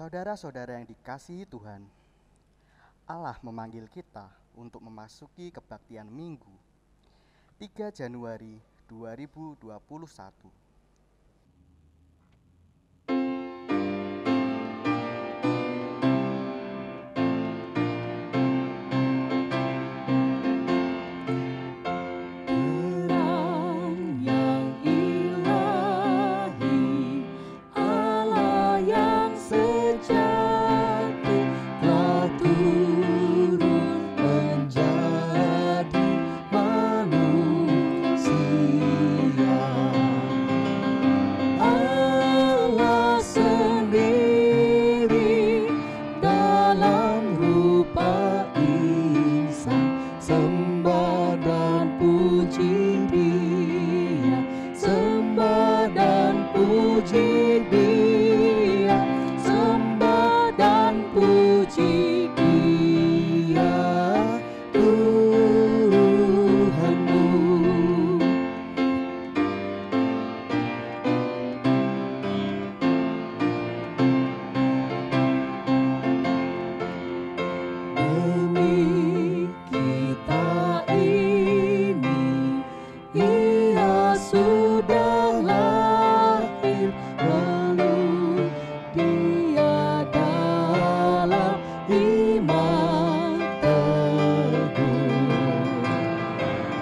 Saudara-saudara yang dikasihi Tuhan, Allah memanggil kita untuk memasuki kebaktian Minggu 3 Januari 2021.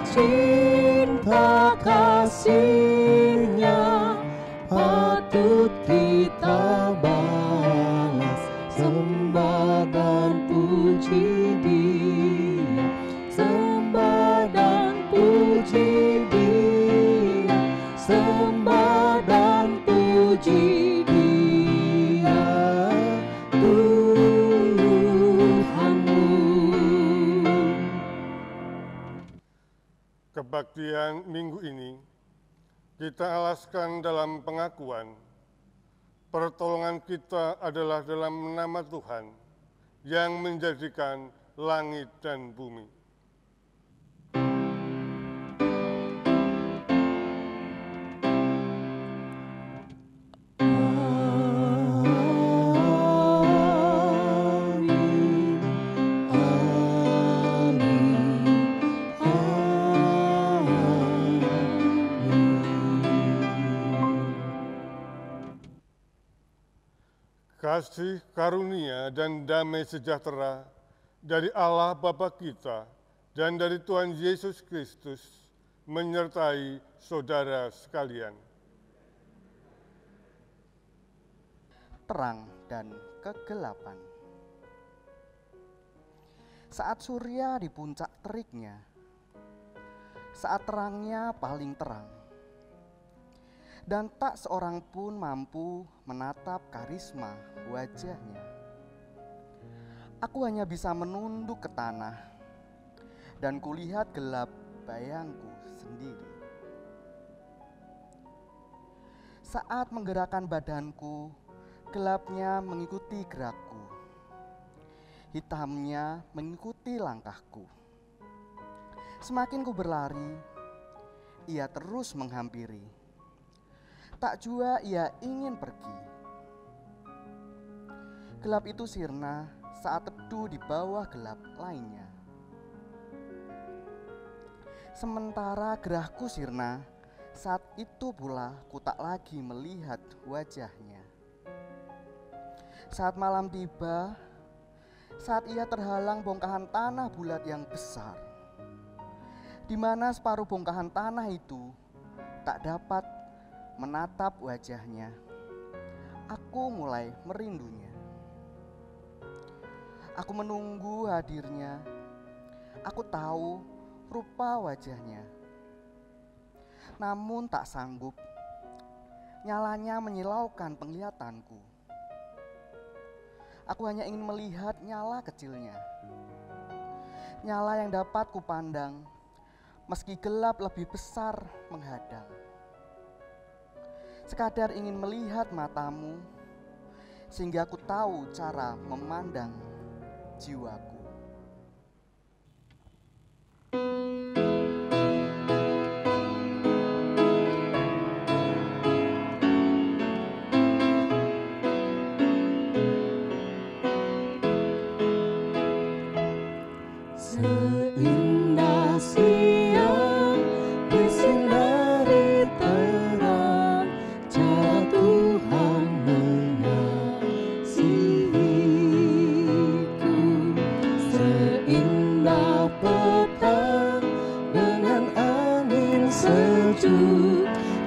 Cinta kasihnya patut kita balas, sembah dan puji Dia, sembah dan puji Dia, sembah dan puji Dia, Tuhanmu. Kebaktian minggu ini kita alaskan dalam pengakuan pertolongan kita adalah dalam nama Tuhan yang menjadikan langit dan bumi. Kasih karunia dan damai sejahtera dari Allah Bapa kita dan dari Tuhan Yesus Kristus menyertai saudara sekalian. Terang dan kegelapan. Saat surya di puncak teriknya, saat terangnya paling terang, dan tak seorang pun mampu menatap karisma wajahnya. Aku hanya bisa menunduk ke tanah dan kulihat gelap bayangku sendiri. Saat menggerakkan badanku, gelapnya mengikuti gerakku, hitamnya mengikuti langkahku. Semakin ku berlari, ia terus menghampiri. Tak jua ia ingin pergi. Gelap itu sirna saat teduh di bawah gelap lainnya. Sementara gerahku sirna, saat itu pula ku tak lagi melihat wajahnya. Saat malam tiba, saat ia terhalang bongkahan tanah bulat yang besar, di mana separuh bongkahan tanah itu tak dapat menatap wajahnya, aku mulai merindunya. Aku menunggu hadirnya, aku tahu rupa wajahnya. Namun tak sanggup, nyalanya menyilaukan penglihatanku. Aku hanya ingin melihat nyala kecilnya, nyala yang dapat kupandang meski gelap lebih besar menghadang. Sekadar ingin melihat matamu, sehingga aku tahu cara memandang jiwaku.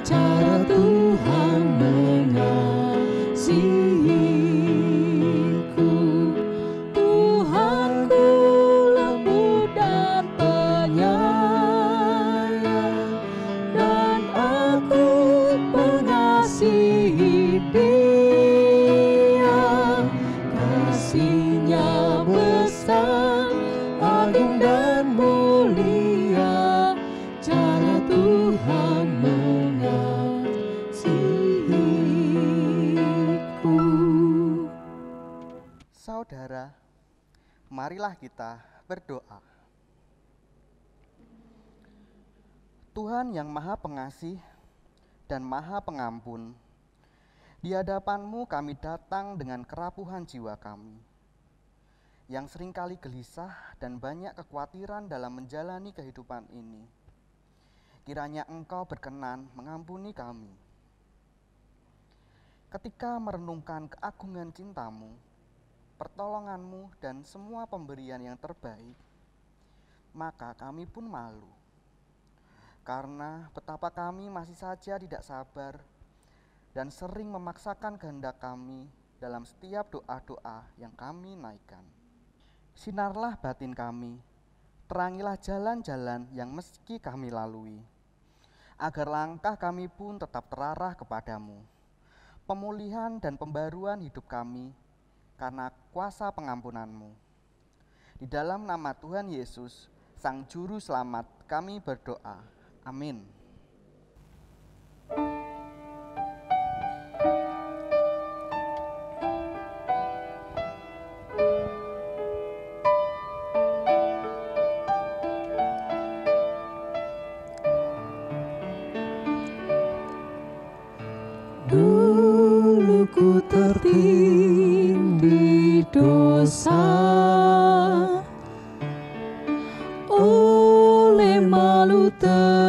cara Tuhan mengasihiku. Tuhanku lembut dan penyayang, dan aku mengasihi Dia. Kasih-Nya besar, agung dan mulia, cara Tuhan mengasihiku. Saudara, marilah kita berdoa. Tuhan yang Maha Pengasih dan Maha Pengampun, di hadapan-Mu kami datang dengan kerapuhan jiwa kami, yang seringkali gelisah dan banyak kekhawatiran dalam menjalani kehidupan ini. Kiranya Engkau berkenan mengampuni kami. Ketika merenungkan keagungan cinta-Mu, pertolongan-Mu, dan semua pemberian yang terbaik, maka kami pun malu. Karena betapa kami masih saja tidak sabar dan sering memaksakan kehendak kami dalam setiap doa-doa yang kami naikkan. Sinarlah batin kami, terangilah jalan-jalan yang meski kami lalui, agar langkah kami pun tetap terarah kepadamu. Pemulihan dan pembaruan hidup kami karena kuasa pengampunan-Mu. Di dalam nama Tuhan Yesus, Sang Juru Selamat, kami berdoa. Amin. Dulu ku tertindih dosa, oleh malu terbeban.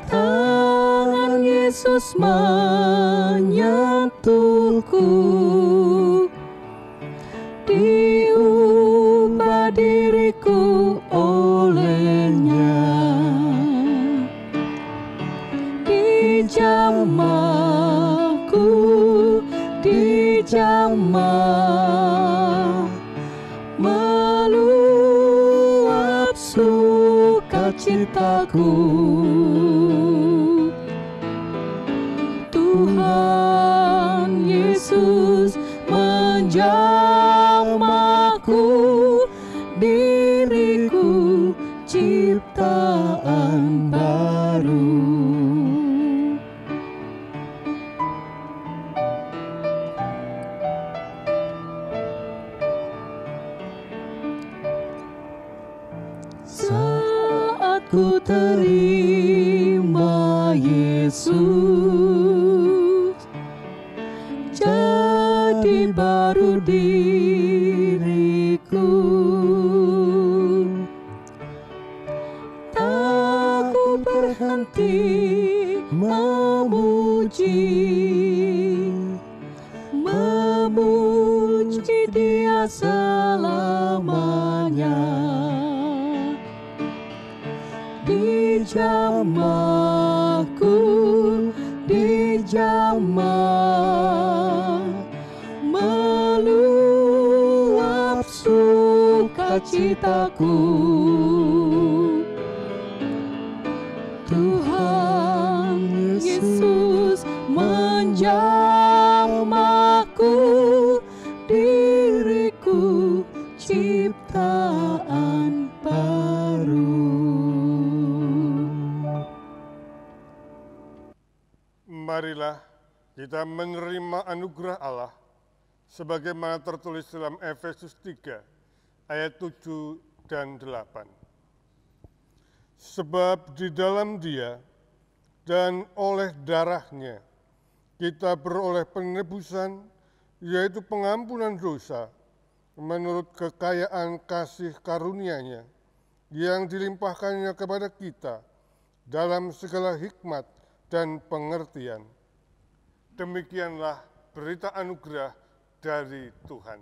Tangan Yesus menyentuhku, diubah diriku olehnya. Dijamah meluap sukacitaku. Tuhan Yesus menjamahku, diriku ciptaan baru. Saat ku terima Yesus, jadi baru diriku. Tak ku berhenti memuji Dia selamanya. Dijamah meluap sukacitaku. Tuhan Yesus menjamahku, diriku ciptaan baru. Marilah kita menerima anugerah Allah sebagaimana tertulis dalam Efesus 3 ayat 7 dan 8. Sebab di dalam Dia dan oleh darah-Nya kita beroleh penebusan, yaitu pengampunan dosa menurut kekayaan kasih karunia-Nya yang dilimpahkannya kepada kita dalam segala hikmat dan pengertian. Demikianlah berita anugerah dari Tuhan.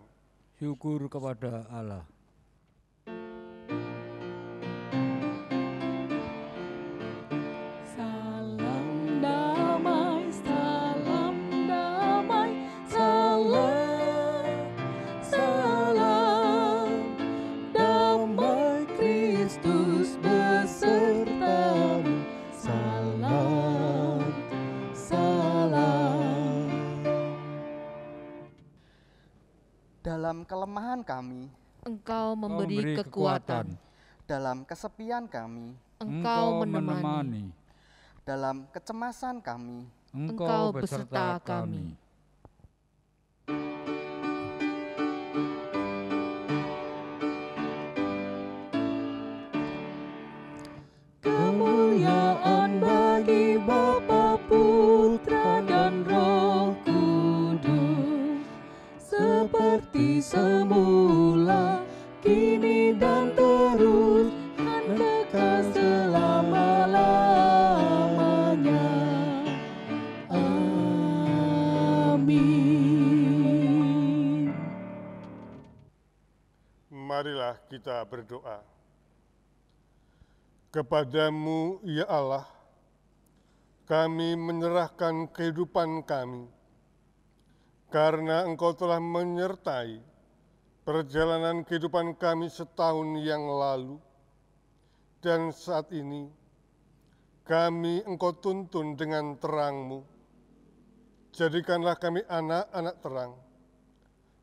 Syukur kepada Allah. Dalam kelemahan kami, Engkau memberi kekuatan. dalam kesepian kami, Engkau menemani. dalam kecemasan kami, Engkau beserta kami. Kemuliaan bagi Bapa, Putra, dan Roh Kudus, seperti semula, kini dan terus, dan kekal selama-lamanya. Amin. Marilah kita berdoa. Kepadamu, ya Allah, kami menyerahkan kehidupan kami, karena Engkau telah menyertai perjalanan kehidupan kami setahun yang lalu, dan saat ini kami Engkau tuntun dengan terang-Mu. Jadikanlah kami anak-anak terang,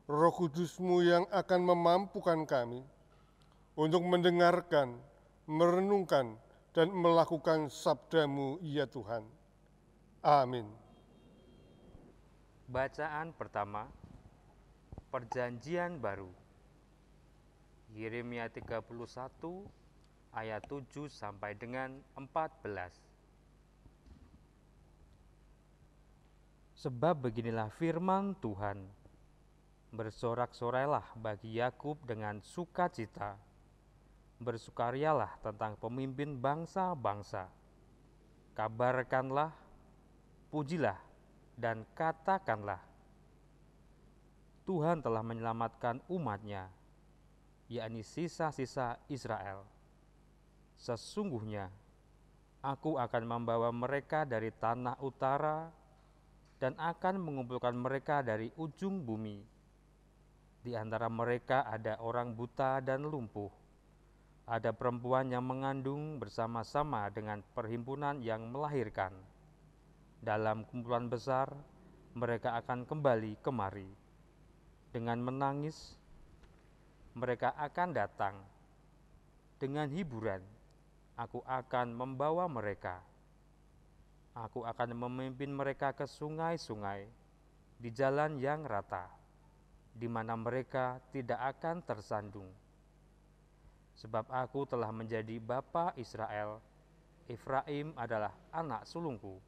Roh Kudus-Mu yang akan memampukan kami untuk mendengarkan, merenungkan, dan melakukan sabda-Mu, ya Tuhan. Amin. Bacaan pertama, Perjanjian Baru. Yeremia 31 ayat 7 sampai dengan 14. Sebab beginilah firman Tuhan, bersorak-sorailah bagi Yakub dengan sukacita, bersukarialah tentang pemimpin bangsa-bangsa. Kabarkanlah, pujilah, dan katakanlah, Tuhan telah menyelamatkan umat-Nya, yakni sisa-sisa Israel. Sesungguhnya, Aku akan membawa mereka dari tanah utara dan akan mengumpulkan mereka dari ujung bumi. Di antara mereka ada orang buta dan lumpuh, ada perempuan yang mengandung bersama-sama dengan perhimpunan yang melahirkan. Dalam kumpulan besar, mereka akan kembali kemari. Dengan menangis, mereka akan datang. Dengan hiburan, Aku akan membawa mereka. Aku akan memimpin mereka ke sungai-sungai, di jalan yang rata, di mana mereka tidak akan tersandung. Sebab Aku telah menjadi bapa Israel, Efraim adalah anak sulungku.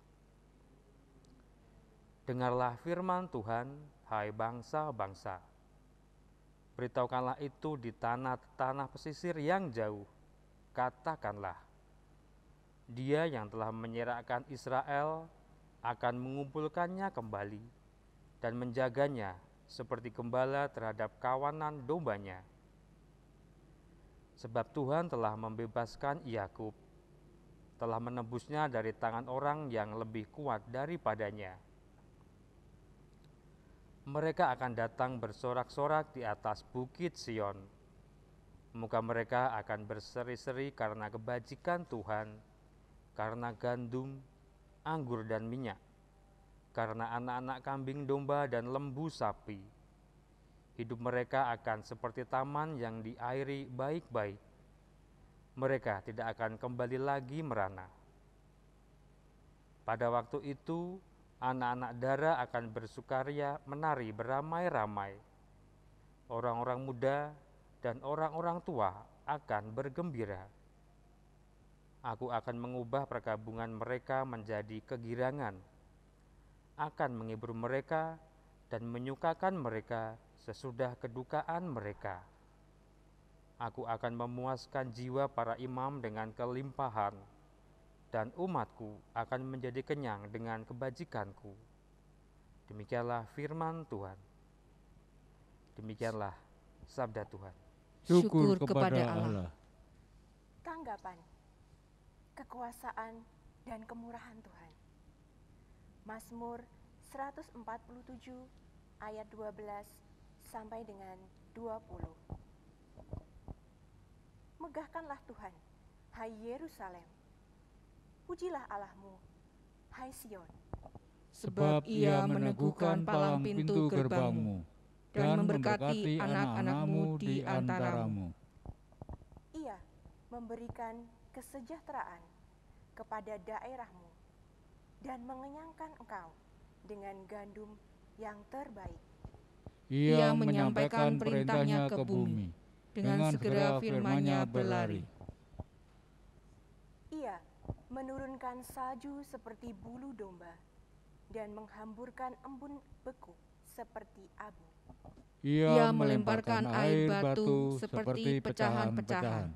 Dengarlah firman Tuhan, hai bangsa-bangsa. Beritahukanlah itu di tanah-tanah pesisir yang jauh. Katakanlah, Dia yang telah menyerahkan Israel akan mengumpulkannya kembali dan menjaganya seperti gembala terhadap kawanan dombanya. Sebab Tuhan telah membebaskan Yakub, telah menebusnya dari tangan orang yang lebih kuat daripadanya. Mereka akan datang bersorak-sorak di atas bukit Sion. Muka mereka akan berseri-seri karena kebajikan Tuhan, karena gandum, anggur dan minyak, karena anak-anak kambing domba dan lembu sapi. Hidup mereka akan seperti taman yang diairi baik-baik. Mereka tidak akan kembali lagi merana. Pada waktu itu, anak-anak dara akan bersukaria menari beramai-ramai. Orang-orang muda dan orang-orang tua akan bergembira. Aku akan mengubah perkabungan mereka menjadi kegirangan, akan menghibur mereka dan menyukakan mereka sesudah kedukaan mereka. Aku akan memuaskan jiwa para imam dengan kelimpahan, dan umatku akan menjadi kenyang dengan kebajikanku. Demikianlah firman Tuhan. Demikianlah sabda Tuhan. Syukur kepada Allah. Tanggapan, kekuasaan dan kemurahan Tuhan. Mazmur 147 ayat 12 sampai dengan 20. Megahkanlah Tuhan, hai Yerusalem. Pujilah Allahmu, hai Sion. Sebab Ia meneguhkan palang pintu gerbangmu. dan memberkati anak-anak-Mu di antaramu. Ia memberikan kesejahteraan kepada daerahmu dan mengenyangkan engkau dengan gandum yang terbaik. Ia menyampaikan perintahnya ke bumi, dengan segera firman-Nya berlari. Ia menurunkan salju seperti bulu domba dan menghamburkan embun beku seperti abu. Ia melemparkan air batu seperti pecahan-pecahan.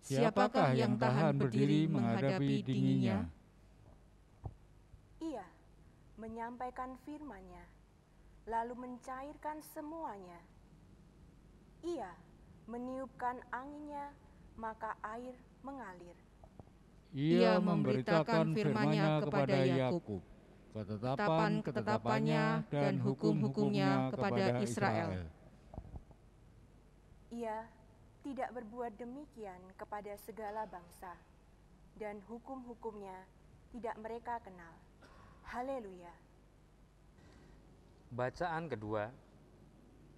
Siapakah yang tahan berdiri menghadapi dinginnya? Ia menyampaikan firman-Nya, lalu mencairkan semuanya. Ia meniupkan anginnya, maka air mengalir. Ia memberitakan firman-Nya kepada Yakub, ketetapan-ketetapannya dan hukum-hukumnya kepada Israel. Ia tidak berbuat demikian kepada segala bangsa, dan hukum-hukumnya tidak mereka kenal. Haleluya. Bacaan kedua,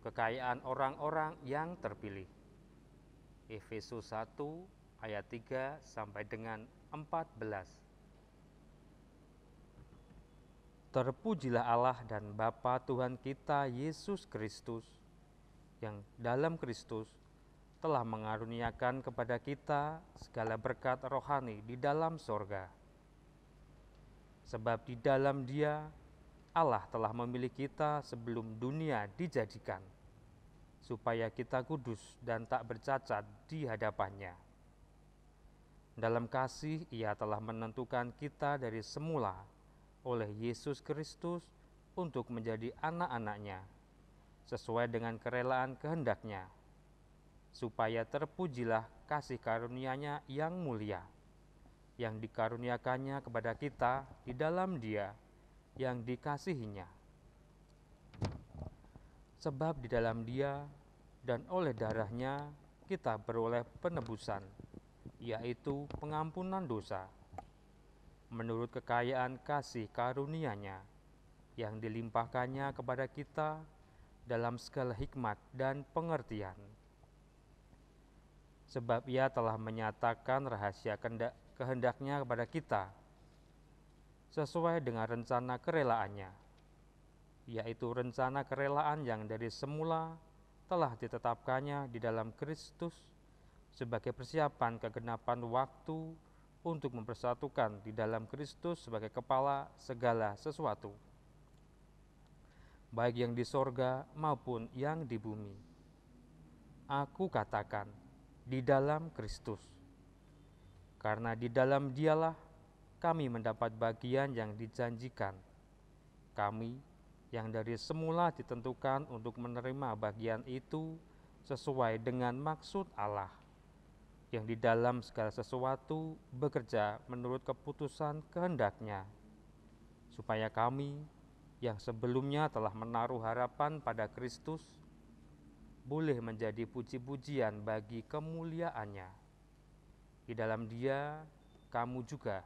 kekayaan orang-orang yang terpilih. Efesus 1 ayat 3 sampai dengan 14. Terpujilah Allah dan Bapa Tuhan kita Yesus Kristus, yang dalam Kristus telah mengaruniakan kepada kita segala berkat rohani di dalam sorga. Sebab di dalam Dia Allah telah memilih kita sebelum dunia dijadikan, supaya kita kudus dan tak bercacat di hadapan-Nya. Dalam kasih Ia telah menentukan kita dari semula oleh Yesus Kristus untuk menjadi anak-anak-Nya, sesuai dengan kerelaan kehendak-Nya, supaya terpujilah kasih karunia-Nya yang mulia, yang dikaruniakannya kepada kita di dalam Dia yang dikasihi-Nya. Sebab di dalam Dia dan oleh darah-Nya kita beroleh penebusan, yaitu pengampunan dosa, menurut kekayaan kasih karunia-Nya yang dilimpahkannya kepada kita dalam segala hikmat dan pengertian. Sebab Ia telah menyatakan rahasia kehendak-Nya kepada kita, sesuai dengan rencana kerelaannya, yaitu rencana kerelaan yang dari semula telah ditetapkannya di dalam Kristus sebagai persiapan kegenapan waktu untuk mempersatukan di dalam Kristus sebagai kepala segala sesuatu, baik yang di sorga maupun yang di bumi. Aku katakan, di dalam Kristus, karena di dalam Dialah kami mendapat bagian yang dijanjikan. Kami yang dari semula ditentukan untuk menerima bagian itu sesuai dengan maksud Allah, yang di dalam segala sesuatu bekerja menurut keputusan kehendak-Nya, supaya kami yang sebelumnya telah menaruh harapan pada Kristus boleh menjadi puji-pujian bagi kemuliaan-Nya. Di dalam Dia kamu juga,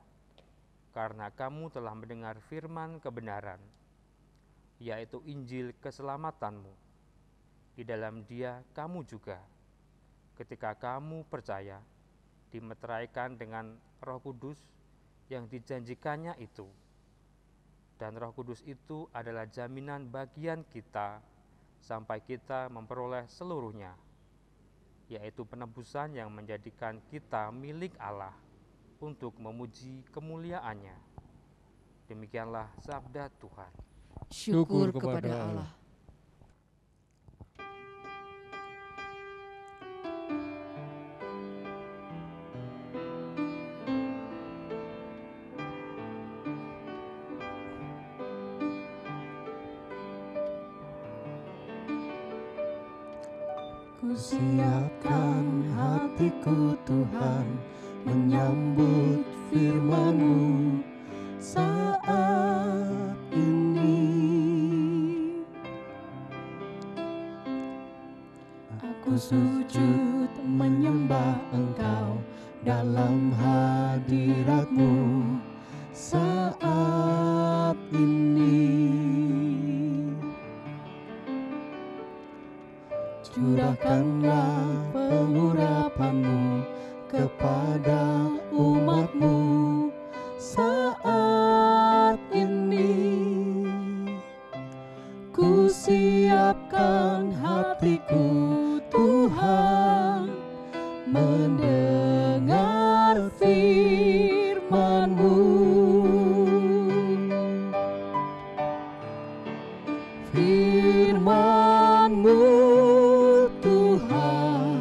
karena kamu telah mendengar firman kebenaran, yaitu Injil keselamatanmu. Di dalam Dia kamu juga, ketika kamu percaya, dimeteraikan dengan Roh Kudus yang dijanjikannya itu. Dan Roh Kudus itu adalah jaminan bagian kita sampai kita memperoleh seluruhnya, yaitu penebusan yang menjadikan kita milik Allah untuk memuji kemuliaan-Nya. Demikianlah sabda Tuhan. Syukur kepada Allah. Ku siapkan hatiku Tuhan, menyambut firman-Mu saat ini. Aku sujud menyembah Engkau dalam hadirat-Mu saat ini. curahkanlah pengurapan-Mu kepada umat-Mu saat ini. Ku siapkan hatiku, Tuhan, mendengar firman-Mu. Firman-Mu, Tuhan,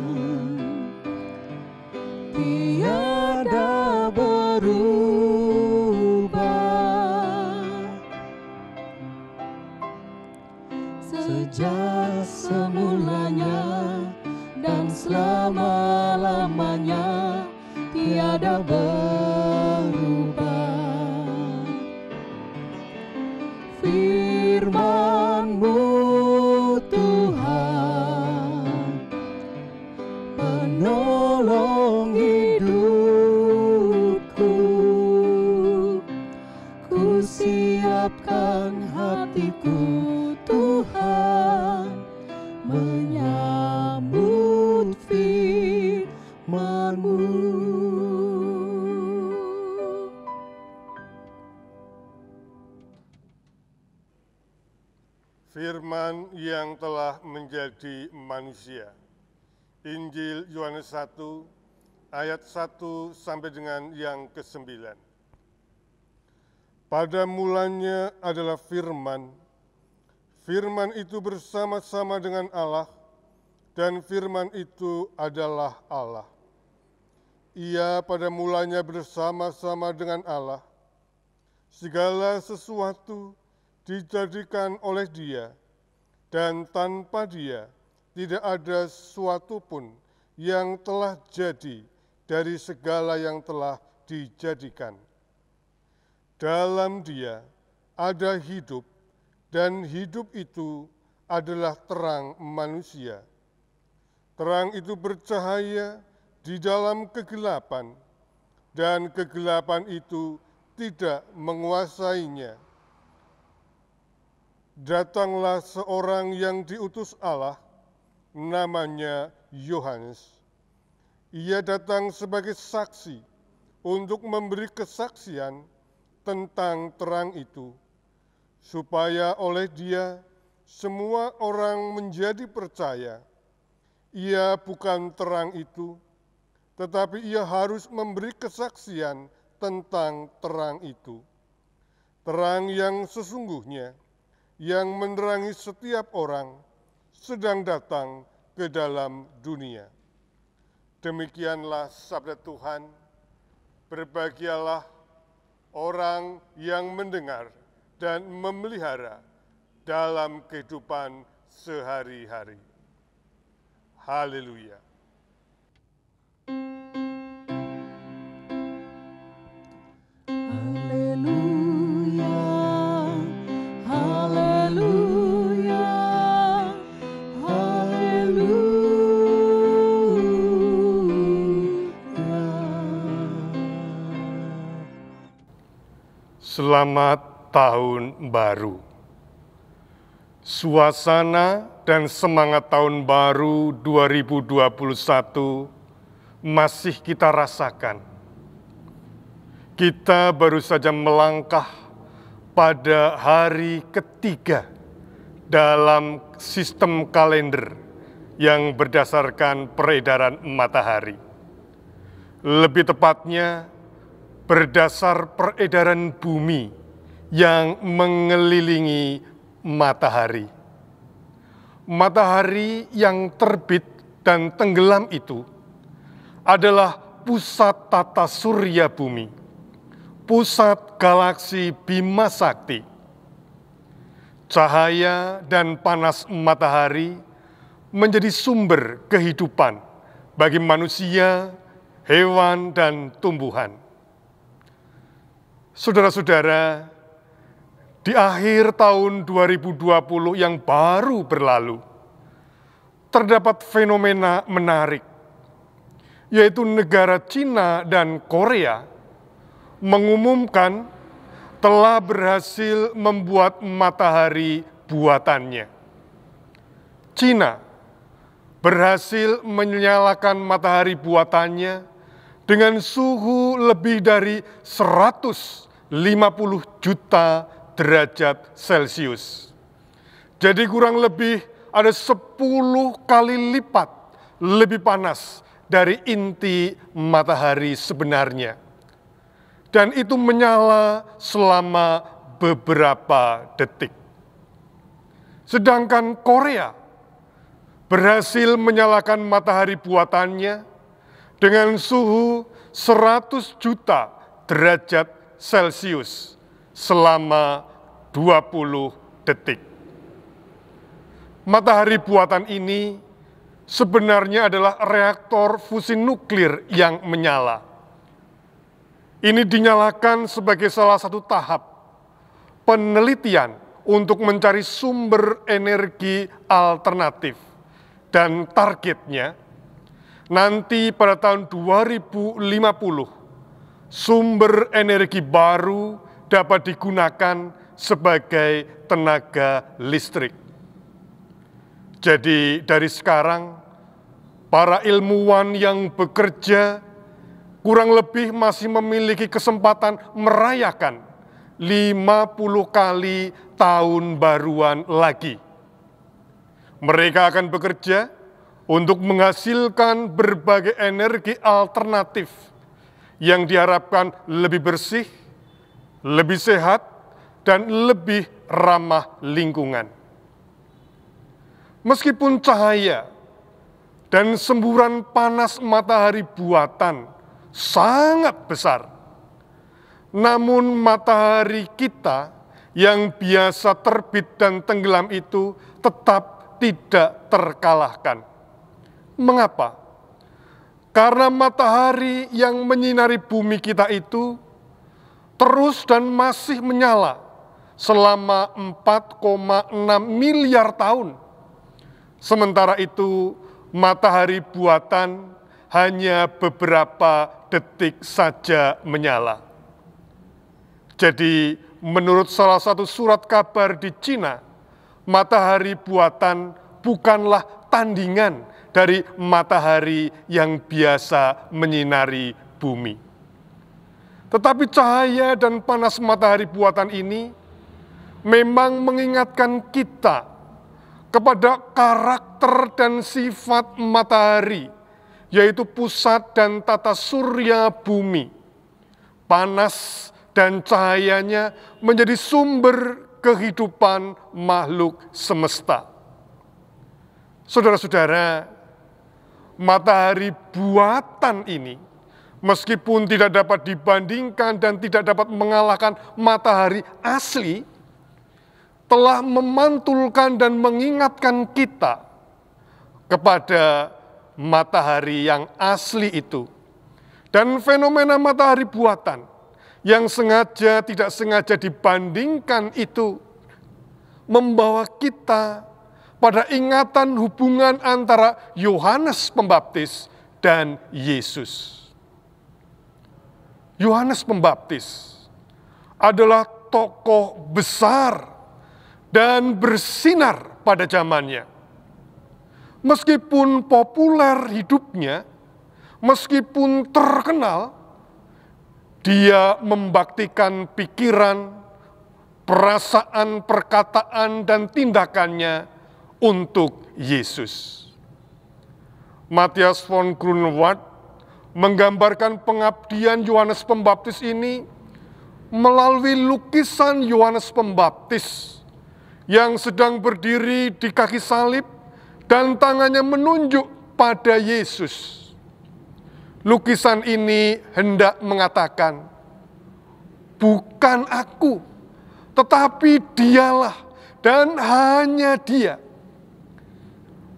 tiada berubah. Sejak semulanya dan selama-lamanya tiada berubah. Firman-Mu, Tuhan, penolong hidupku. Ku siapkan hatiku, Tuhan, menyambut firman-Mu. Firman yang telah menjadi manusia. Injil Yohanes 1 ayat 1 sampai dengan yang ke-9. Pada mulanya adalah firman. Firman itu bersama-sama dengan Allah, dan firman itu adalah Allah. Ia pada mulanya bersama-sama dengan Allah. Segala sesuatu dijadikan oleh Dia, dan tanpa Dia tidak ada sesuatu pun yang telah jadi dari segala yang telah dijadikan. Dalam Dia ada hidup, dan hidup itu adalah terang manusia. Terang itu bercahaya di dalam kegelapan, dan kegelapan itu tidak menguasainya. Datanglah seorang yang diutus Allah, namanya Yohanes. Ia datang sebagai saksi untuk memberi kesaksian tentang terang itu, supaya oleh Dia semua orang menjadi percaya. Ia bukan terang itu, tetapi ia harus memberi kesaksian tentang terang itu. Terang yang sesungguhnya, yang menerangi setiap orang, sedang datang ke dalam dunia. Demikianlah sabda Tuhan. Berbahagialah orang yang mendengar dan memelihara dalam kehidupan sehari-hari. Haleluya. Selamat Tahun Baru. Suasana dan semangat Tahun Baru 2021 masih kita rasakan. Kita baru saja melangkah pada hari ketiga dalam sistem kalender yang berdasarkan peredaran matahari. Lebih tepatnya, berdasar peredaran bumi yang mengelilingi matahari. Matahari yang terbit dan tenggelam itu adalah pusat tata surya bumi, pusat galaksi Bima Sakti. Cahaya dan panas matahari menjadi sumber kehidupan bagi manusia, hewan, dan tumbuhan. Saudara-saudara, di akhir tahun 2020 yang baru berlalu, terdapat fenomena menarik, yaitu negara Cina dan Korea mengumumkan telah berhasil membuat matahari buatannya. Cina berhasil menyalakan matahari buatannya dengan suhu lebih dari 150 juta derajat Celcius. Jadi kurang lebih ada 10 kali lipat lebih panas dari inti matahari sebenarnya. Dan itu menyala selama beberapa detik. Sedangkan Korea berhasil menyalakan matahari buatannya dengan suhu 100 juta derajat Celcius selama 20 detik. Matahari buatan ini sebenarnya adalah reaktor fusi nuklir yang menyala. Ini dinyalakan sebagai salah satu tahap penelitian untuk mencari sumber energi alternatif. Dan targetnya, nanti pada tahun 2050, sumber energi baru dapat digunakan sebagai tenaga listrik. Jadi dari sekarang, para ilmuwan yang bekerja kurang lebih masih memiliki kesempatan merayakan 50 kali tahun baruan lagi. Mereka akan bekerja untuk menghasilkan berbagai energi alternatif yang diharapkan lebih bersih, lebih sehat, dan lebih ramah lingkungan. Meskipun cahaya dan semburan panas matahari buatan sangat besar, namun matahari kita yang biasa terbit dan tenggelam itu tetap tidak terkalahkan. Mengapa? Karena matahari yang menyinari bumi kita itu terus dan masih menyala selama 4,6 miliar tahun. Sementara itu, matahari buatan hanya beberapa detik saja menyala. Jadi, menurut salah satu surat kabar di Cina, matahari buatan bukanlah tandingan dari matahari yang biasa menyinari bumi. Tetapi cahaya dan panas matahari buatan ini memang mengingatkan kita kepada karakter dan sifat matahari, yaitu pusat dan tata surya bumi. Panas dan cahayanya menjadi sumber kehidupan makhluk semesta. Saudara-saudara, matahari buatan ini meskipun tidak dapat dibandingkan dan tidak dapat mengalahkan matahari asli, telah memantulkan dan mengingatkan kita kepada matahari yang asli itu. Dan fenomena matahari buatan yang sengaja tidak sengaja dibandingkan itu membawa kita pada ingatan hubungan antara Yohanes Pembaptis dan Yesus. Yohanes Pembaptis adalah tokoh besar dan bersinar pada zamannya. Meskipun populer hidupnya, meskipun terkenal, dia membaktikan pikiran, perasaan, perkataan, dan tindakannya untuk Yesus. Matthias von Grunewald menggambarkan pengabdian Yohanes Pembaptis ini melalui lukisan Yohanes Pembaptis yang sedang berdiri di kaki salib dan tangannya menunjuk pada Yesus. Lukisan ini hendak mengatakan, bukan aku, tetapi dialah dan hanya dia.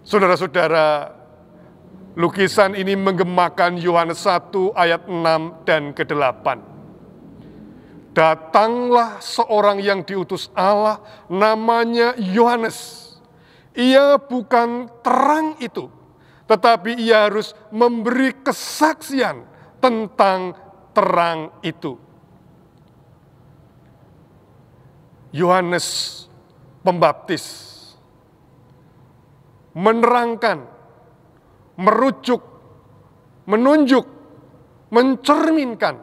Saudara-saudara, lukisan ini menggemakan Yohanes 1 ayat 6 dan ke-8. Datanglah seorang yang diutus Allah, namanya Yohanes. Ia bukan terang itu, tetapi ia harus memberi kesaksian tentang terang itu. Yohanes Pembaptis menerangkan merujuk, menunjuk, mencerminkan,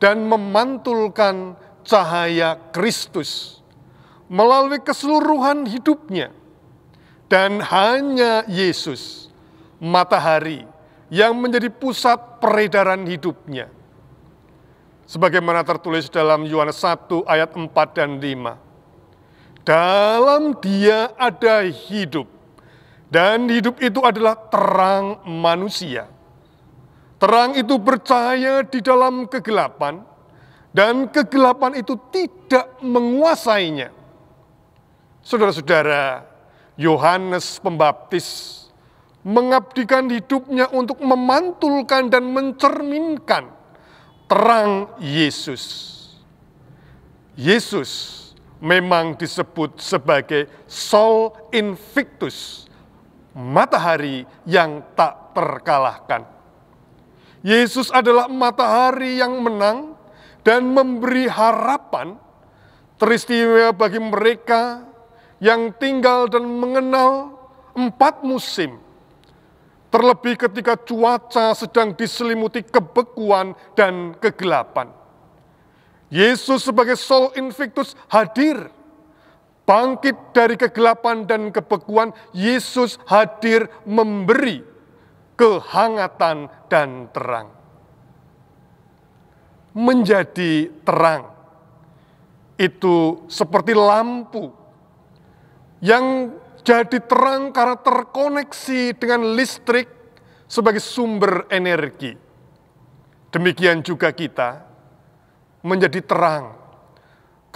dan memantulkan cahaya Kristus melalui keseluruhan hidupnya. Dan hanya Yesus, matahari, yang menjadi pusat peredaran hidupnya. Sebagaimana tertulis dalam Yohanes 1 ayat 4 dan 5. Dalam Dia ada hidup, dan hidup itu adalah terang manusia. Terang itu bercahaya di dalam kegelapan, dan kegelapan itu tidak menguasainya. Saudara-saudara, Yohanes Pembaptis mengabdikan hidupnya untuk memantulkan dan mencerminkan terang Yesus. Yesus memang disebut sebagai Sol Invictus, matahari yang tak terkalahkan. Yesus adalah matahari yang menang dan memberi harapan teristimewa bagi mereka yang tinggal dan mengenal 4 musim. Terlebih ketika cuaca sedang diselimuti kebekuan dan kegelapan. Yesus sebagai Sol Invictus hadir. Bangkit dari kegelapan dan kebekuan, Yesus hadir memberi kehangatan dan terang. Menjadi terang itu seperti lampu yang jadi terang karena terkoneksi dengan listrik sebagai sumber energi. Demikian juga kita menjadi terang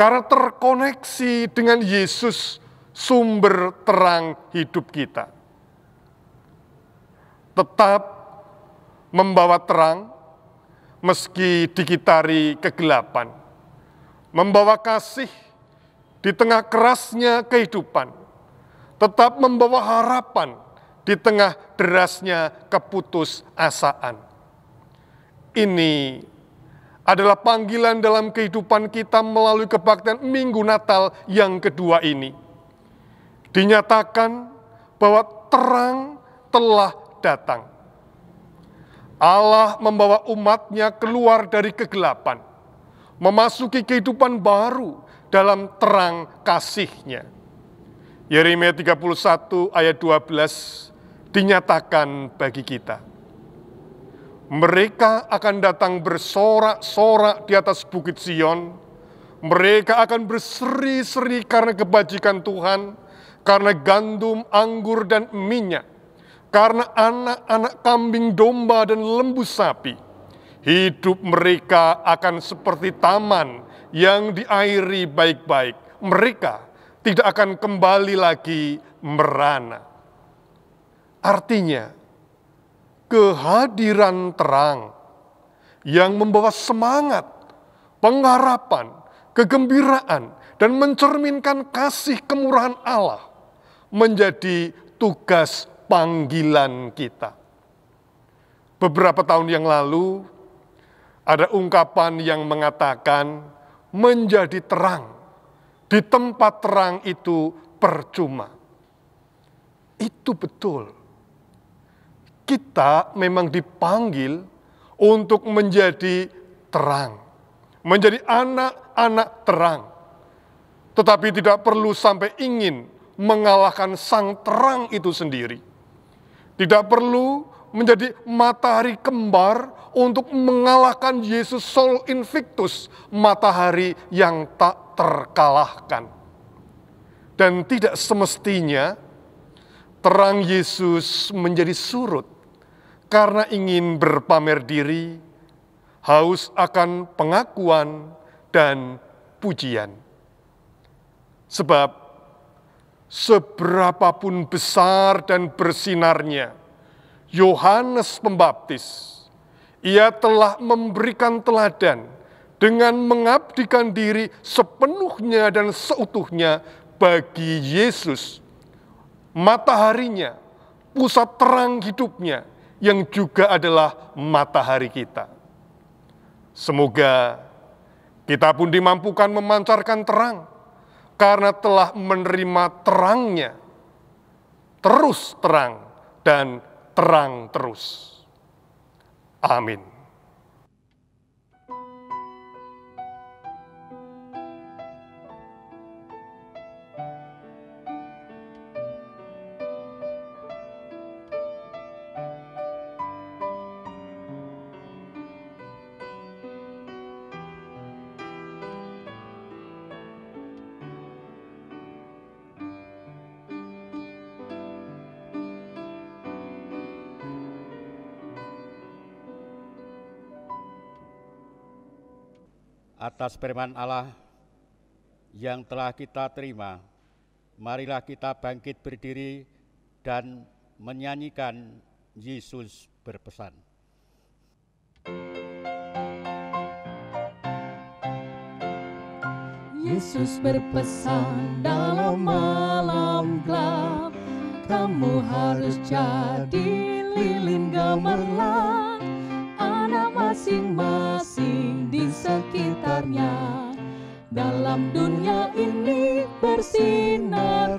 karena terkoneksi dengan Yesus, sumber terang hidup kita. Tetap membawa terang meski dikitari kegelapan. Membawa kasih di tengah kerasnya kehidupan. Tetap membawa harapan di tengah derasnya keputusasaan. Ini adalah panggilan dalam kehidupan kita melalui kebaktian Minggu Natal yang kedua ini. Dinyatakan bahwa terang telah datang. Allah membawa umatnya keluar dari kegelapan, memasuki kehidupan baru dalam terang kasih-Nya. Yeremia 31 ayat 12 dinyatakan bagi kita. Mereka akan datang bersorak-sorak di atas bukit Sion. Mereka akan berseri-seri karena kebajikan Tuhan, karena gandum, anggur, dan minyak, karena anak-anak kambing domba dan lembu sapi. Hidup mereka akan seperti taman yang diairi baik-baik. Mereka tidak akan kembali lagi merana. Artinya, kehadiran terang yang membawa semangat, pengharapan, kegembiraan, dan mencerminkan kasih kemurahan Allah menjadi tugas panggilan kita. Beberapa tahun yang lalu, ada ungkapan yang mengatakan menjadi terang di tempat terang itu percuma. Itu betul. Kita memang dipanggil untuk menjadi terang. Menjadi anak-anak terang. Tetapi tidak perlu sampai ingin mengalahkan sang terang itu sendiri. Tidak perlu menjadi matahari kembar untuk mengalahkan Yesus Sol Invictus, matahari yang tak terkalahkan. Dan tidak semestinya terang Yesus menjadi surut karena ingin berpamer diri, haus akan pengakuan dan pujian. Sebab seberapapun besar dan bersinarnya Yohanes Pembaptis, ia telah memberikan teladan dengan mengabdikan diri sepenuhnya dan seutuhnya bagi Yesus, mataharinya, pusat terang hidupnya, yang juga adalah matahari kita. Semoga kita pun dimampukan memancarkan terang, karena telah menerima terangnya, terus terang dan terang terus. Amin. Atas firman Allah yang telah kita terima, marilah kita bangkit berdiri dan menyanyikan Yesus berpesan. Yesus berpesan dalam malam gelap, kamu harus jadi lilin gemerlap, anak masing-masing di sekitarnya. Dalam dunia ini bersinarlah.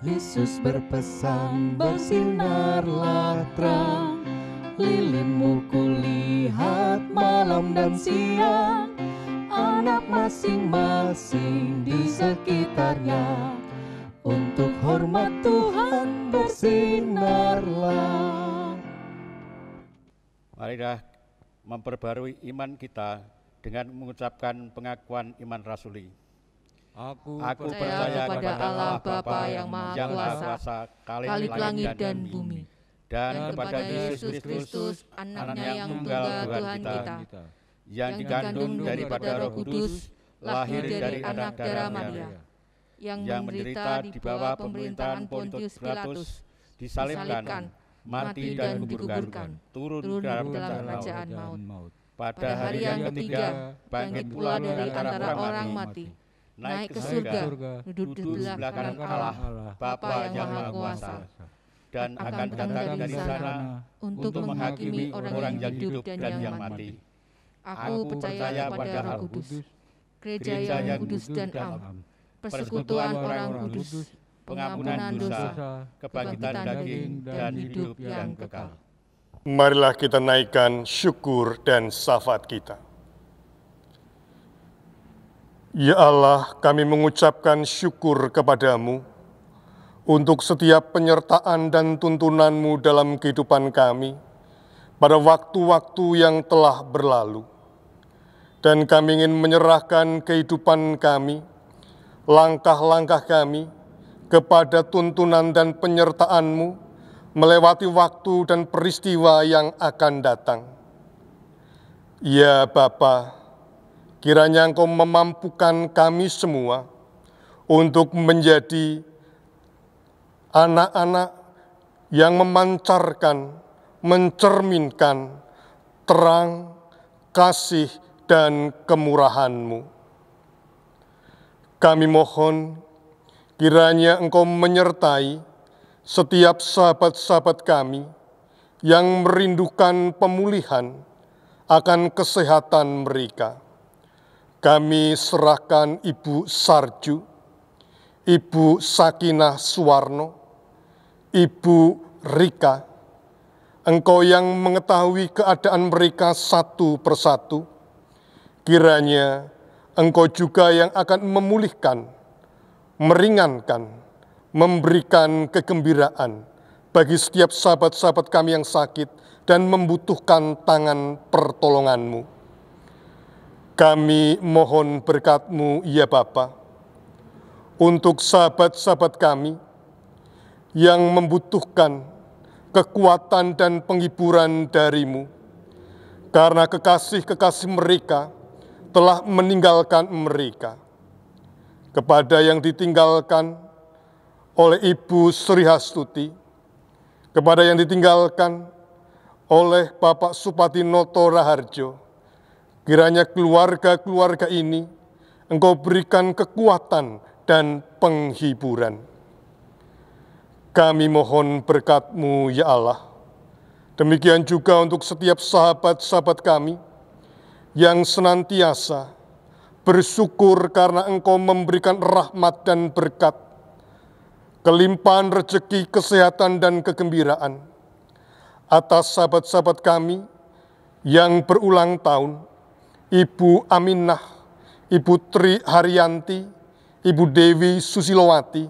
Yesus berpesan, bersinarlah terang, lilinmu kulihat malam dan siang, anak masing-masing di sekitarnya. Untuk hormat Tuhan bersinarlah. Marilah memperbarui iman kita dengan mengucapkan pengakuan iman rasuli. Aku percaya kepada Allah Bapa yang Maha Kuasa, Khalik langit dan bumi, dan kepada Yesus Kristus, Anaknya yang tunggal Tuhan kita, yang dikandung daripada Roh Kudus, lahir dari anak darah Maria, yang menderita di bawah pemerintahan Pontius Pilatus, disalibkan, mati dan dikuburkan, turun ke dalam kerajaan maut. Pada hari yang ketiga, bangkit pula dari antara orang mati, naik ke surga, duduk di sebelah kanan Allah, Bapa yang Maha Kuasa, dan akan datang dari sana untuk menghakimi orang yang hidup dan yang mati. Aku percaya pada Roh Kudus, gereja yang kudus dan am, persekutuan orang kudus, pengampunan dosa, kebangkitan daging, dan hidup yang kekal. Marilah kita naikkan syukur dan syafaat kita. Ya Allah, kami mengucapkan syukur kepadamu untuk setiap penyertaan dan tuntunan-Mu dalam kehidupan kami pada waktu-waktu yang telah berlalu. Dan kami ingin menyerahkan kehidupan kami, langkah-langkah kami, kepada tuntunan dan penyertaan-Mu melewati waktu dan peristiwa yang akan datang. Ya Bapa, kiranya Engkau memampukan kami semua untuk menjadi anak-anak yang memancarkan, mencerminkan terang, kasih, dan kemurahan-Mu. Kami mohon kiranya Engkau menyertai setiap sahabat-sahabat kami yang merindukan pemulihan akan kesehatan mereka. Kami serahkan Ibu Sarju, Ibu Sakinah Suwarno, Ibu Rika. Engkau yang mengetahui keadaan mereka satu persatu. Kiranya Engkau juga yang akan memulihkan, meringankan, memberikan kegembiraan bagi setiap sahabat-sahabat kami yang sakit dan membutuhkan tangan pertolongan-Mu. Kami mohon berkat-Mu, ya Bapa, untuk sahabat-sahabat kami yang membutuhkan kekuatan dan penghiburan dari-Mu, karena kekasih-kekasih mereka telah meninggalkan mereka. Kepada yang ditinggalkan oleh Ibu Sri Hastuti, kepada yang ditinggalkan oleh Bapak Supatinoto Raharjo, kiranya keluarga-keluarga ini Engkau berikan kekuatan dan penghiburan. Kami mohon berkat-Mu, ya Allah. Demikian juga untuk setiap sahabat-sahabat kami yang senantiasa bersyukur karena Engkau memberikan rahmat dan berkat, kelimpahan rezeki, kesehatan, dan kegembiraan atas sahabat-sahabat kami yang berulang tahun, Ibu Aminah, Ibu Tri Haryanti, Ibu Dewi Susilowati,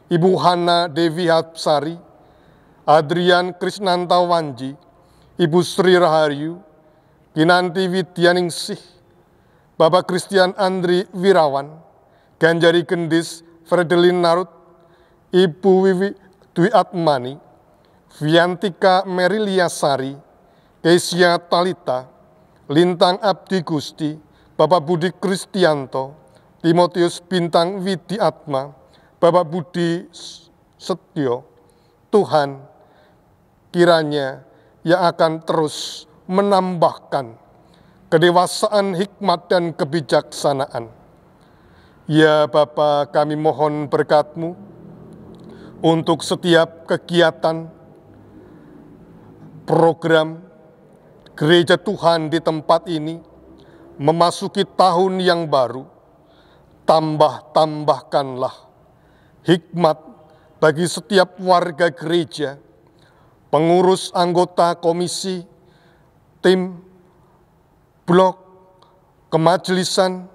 Ibu Hana Dewi Hapsari, Adrian Krisnanta Wanji, Ibu Sri Rahayu, Kinanti Widyaningsih, Bapak Christian Andri Wirawan, Ganjari Gendis Fredelin Narut, Ibu Wiwi Dwi Atmani, Viantika Merilia Sari, Kesia Talita, Lintang Abdi Gusti, Bapak Budi Kristianto, Timotius Bintang Widi Atma, Bapak Budi Setio, Tuhan kiranya yang akan terus menambahkan kedewasaan, hikmat, dan kebijaksanaan. Ya Bapa, kami mohon berkat-Mu untuk setiap kegiatan, program gereja Tuhan di tempat ini memasuki tahun yang baru. Tambahkanlah hikmat bagi setiap warga gereja, pengurus, anggota komisi, tim, blok, kemajelisan,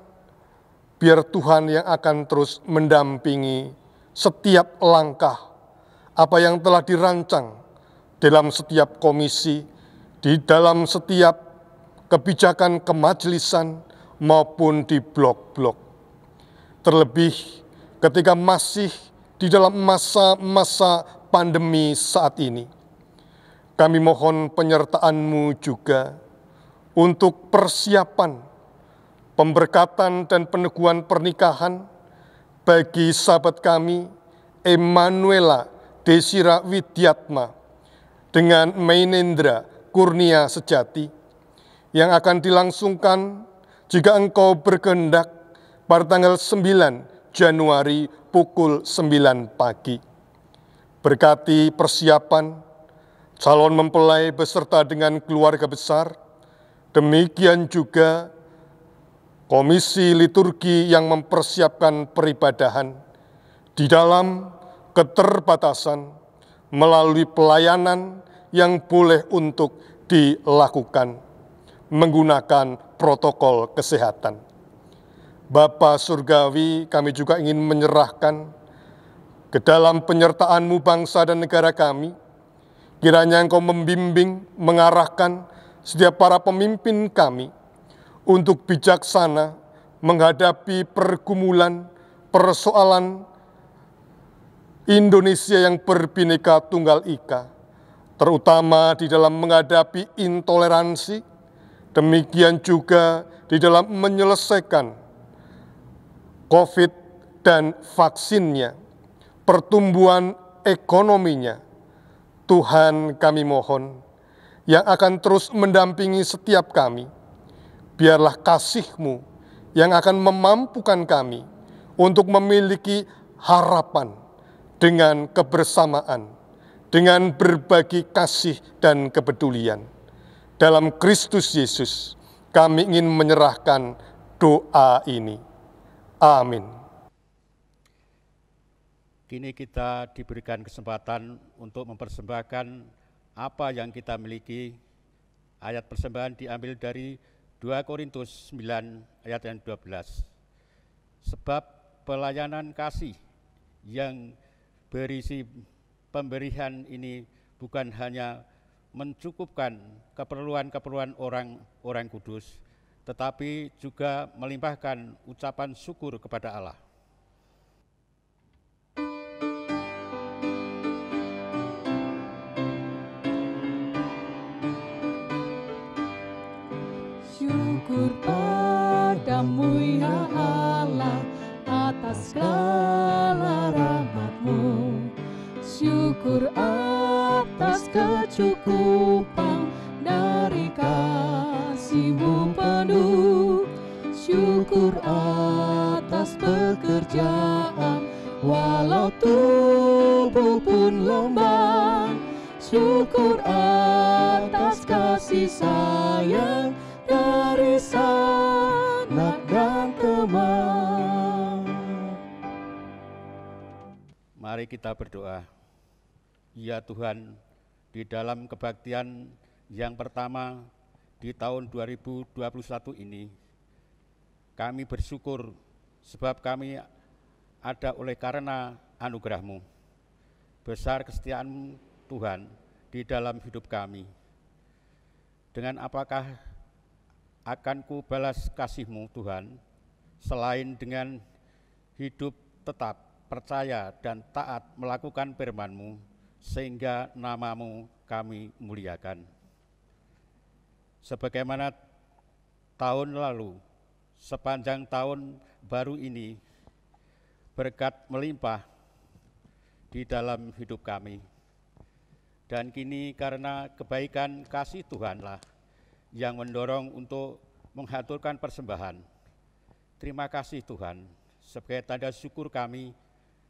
biar Tuhan yang akan terus mendampingi setiap langkah apa yang telah dirancang dalam setiap komisi, di dalam setiap kebijakan kemajelisan maupun di blok-blok. Terlebih ketika masih di dalam masa-masa pandemi saat ini, kami mohon penyertaan-Mu juga untuk persiapan, pemberkatan, dan peneguhan pernikahan bagi sahabat kami, Emanuela Desira Widyatma, dengan Mainendra Kurnia Sejati, yang akan dilangsungkan jika Engkau berkehendak pada tanggal 9 Januari pukul 9 pagi. Berkati persiapan calon mempelai beserta dengan keluarga besar, demikian juga komisi liturgi yang mempersiapkan peribadahan di dalam keterbatasan melalui pelayanan yang boleh untuk dilakukan menggunakan protokol kesehatan. Bapa Surgawi, kami juga ingin menyerahkan ke dalam penyertaan-Mu bangsa dan negara kami. Kiranya Engkau membimbing, mengarahkan setiap para pemimpin kami untuk bijaksana menghadapi pergumulan, persoalan Indonesia yang berbineka tunggal ika, terutama di dalam menghadapi intoleransi, demikian juga di dalam menyelesaikan COVID dan vaksinnya, pertumbuhan ekonominya. Tuhan, kami mohon, yang akan terus mendampingi setiap kami, biarlah kasih-Mu yang akan memampukan kami untuk memiliki harapan dengan kebersamaan, dengan berbagi kasih dan kepedulian. Dalam Kristus Yesus, kami ingin menyerahkan doa ini. Amin. Kini kita diberikan kesempatan untuk mempersembahkan apa yang kita miliki. Ayat persembahan diambil dari 2 Korintus 9 ayat yang 12. Sebab pelayanan kasih yang berisi pemberian ini bukan hanya mencukupkan keperluan-keperluan orang kudus, tetapi juga melimpahkan ucapan syukur kepada Allah. Syukur padamu ya Allah atas segala rahmat-Mu. Syukur atas kecukupan dari kasih-Mu penuh. Syukur atas pekerjaan walau tubuh pun lemah. Syukur atas kasih sayang dari sanak dan teman. Mari kita berdoa. Ya Tuhan, di dalam kebaktian yang pertama di tahun 2021 ini, kami bersyukur sebab kami ada oleh karena anugerah-Mu. Besar kesetiaan Tuhan di dalam hidup kami. Dengan apakah akan ku balas kasih-Mu Tuhan, selain dengan hidup tetap percaya dan taat melakukan firman-Mu, sehingga nama-Mu kami muliakan. Sebagaimana tahun lalu, sepanjang tahun baru ini, berkat melimpah di dalam hidup kami. Dan kini karena kebaikan kasih Tuhanlah yang mendorong untuk menghaturkan persembahan. Terima kasih Tuhan, sebagai tanda syukur kami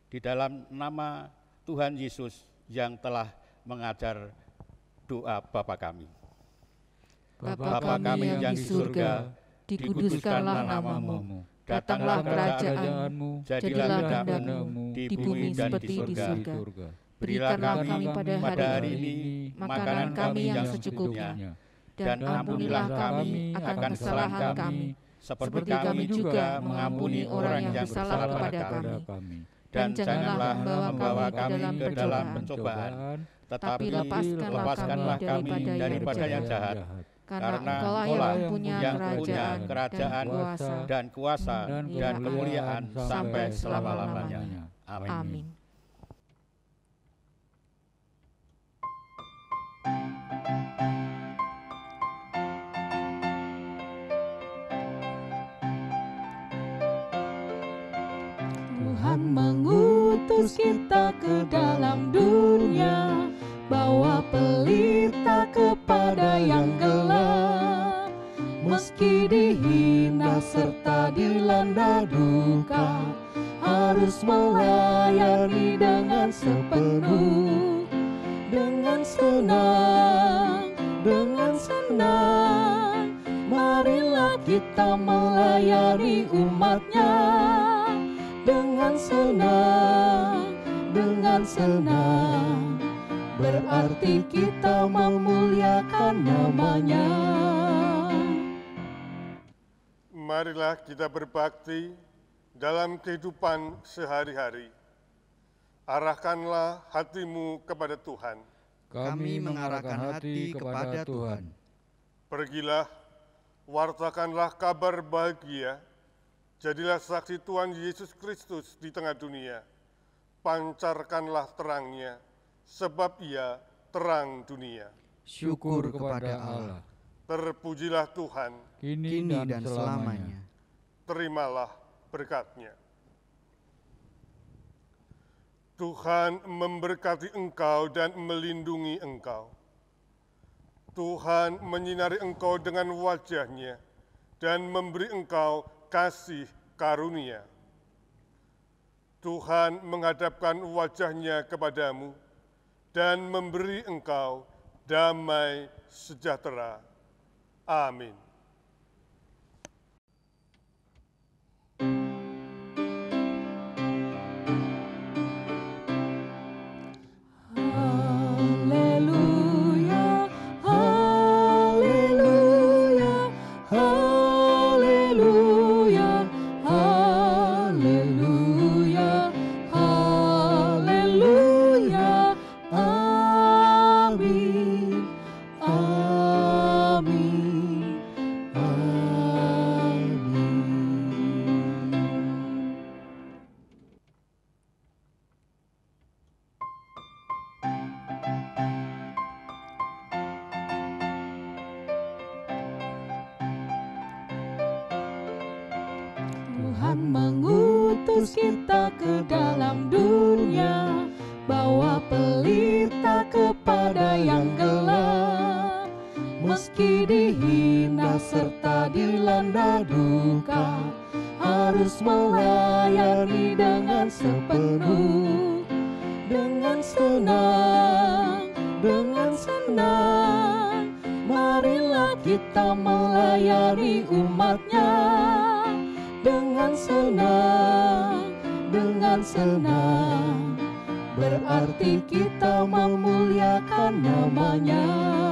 di dalam nama Tuhan Yesus yang telah mengajar doa Bapa kami. Bapa kami yang di surga, dikuduskanlah nama-Mu. Datanglah kerajaan-Mu, jadilah kehendak-Mu di bumi seperti di surga. Berikanlah kami pada hari ini makanan kami yang secukupnya, dan ampunilah kami akan kesalahan kami, seperti kami juga mengampuni orang yang bersalah kepada kami. Dan janganlah membawa kami ke dalam pencobaan, tetapi lepaskanlah kami daripada yang jahat. Karena Engkaulah yang punya kerajaan dan kuasa dan kemuliaan sampai selama-lamanya. Amin. Tuhan mengutus kita ke dalam dunia, bawa pelita kepada yang gelap. Meski dihina serta dilanda duka, harus melayani dengan sepenuh. Dengan senang, marilah kita melayani umat-Nya. Dengan senang, berarti kita memuliakan nama-Nya. Marilah kita berbakti dalam kehidupan sehari-hari. Arahkanlah hatimu kepada Tuhan. Kami mengarahkan hati kepada Tuhan. Pergilah, wartakanlah kabar bahagia. Jadilah saksi Tuhan Yesus Kristus di tengah dunia. Pancarkanlah terang-Nya, sebab Ia terang dunia. Syukur kepada Allah. Terpujilah Tuhan, Kini dan selamanya. terimalah berkat-Nya. Tuhan memberkati engkau dan melindungi engkau. Tuhan menyinari engkau dengan wajah-Nya dan memberi engkau kasih karunia. Tuhan menghadapkan wajah-Nya kepadamu dan memberi engkau damai sejahtera. Amin. Tuhan mengutus kita ke dalam dunia, bawa pelita kepada yang gelap. Meski dihina serta dilanda duka, harus melayani dengan sepenuh. Dengan senang, marilah kita melayani umat-Nya. Dengan senang, berarti kita memuliakan namanya.